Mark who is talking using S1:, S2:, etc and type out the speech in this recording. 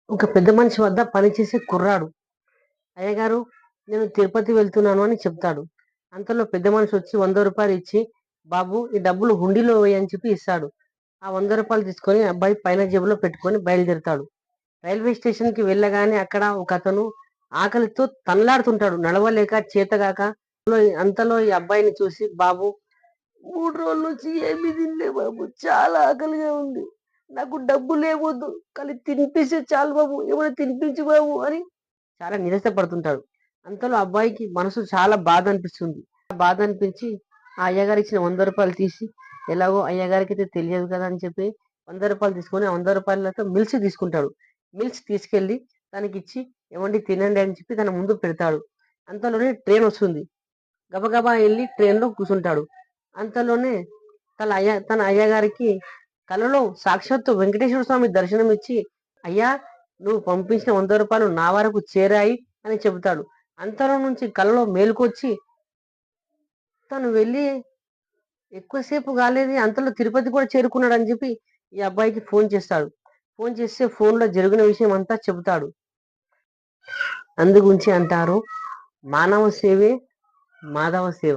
S1: ఒక పెద్ద మనిషి వద్ద పనిచేసే కుర్రాడు, అయ్యగారు నేను తిరుపతి వెళ్తున్నాను అని చెప్తాడు. అంతలో పెద్ద మనిషి వచ్చి రూ. 100 ఇచ్చి, బాబు ఈ డబ్బులు హుండీలో వేయి అని చెప్పి ఇస్తాడు. ఆ రూ. 100 తీసుకొని అబ్బాయి పైన జేబులో పెట్టుకొని బయలుదేరుతాడు. రైల్వే స్టేషన్ కి వెళ్ళగానే అక్కడ ఒక అతను ఆకలితో తనలాడుతుంటాడు, నడవలేక చేతగాక. అంతలో ఈ అబ్బాయిని చూసి, బాబు 3 రోజుల నుంచి ఏమీ తినలే బాబు, చాలా ఆకలిగా ఉంది, నాకు డబ్బు లేవద్దు, కానీ తినిపిస్తే చాలు బాబు, ఏమైనా తినిపించు బాబు అని చాలా నిరాశపడుతుంటాడు. అంతలో అబ్బాయికి మనసు చాలా బాధ అనిపిస్తుంది. బాధ అనిపించి ఆ అయ్యగారు ఇచ్చిన రూ. 100 తీసి, ఎలాగో అయ్యగారికి అయితే తెలియదు కదా అని చెప్పి రూ. 100 తీసుకొని ఆ రూ. 100తో మిల్స్ తీసుకుంటాడు. మిల్స్ తీసుకెళ్లి తనకిచ్చి, ఏమండి తినండి అని చెప్పి తన ముందు పెడతాడు. అంతలోనే ట్రైన్ వస్తుంది. గబగబా వెళ్ళి ట్రైన్ లో కూర్చుంటాడు. అంతలోనే తన అయ్యగారికి కలలో సాక్షాత్తు వెంకటేశ్వర స్వామి దర్శనం ఇచ్చి, అయ్యా నువ్వు పంపించిన రూ. 100 నా వరకు చేరాయి అని చెబుతాడు. అంతలో నుంచి కలలో మేలుకొచ్చి తను వెళ్ళి ఎక్కువసేపు కాలేదు, అంతలో తిరుపతి కూడా చేరుకున్నాడు అని చెప్పి ఈ అబ్బాయికి ఫోన్ చేస్తాడు. ఫోన్ చేస్తే ఫోన్ లో జరిగిన విషయం అంతా చెబుతాడు. అందు గురించి అంటారు, మానవ సేవే మాధవ సేవ.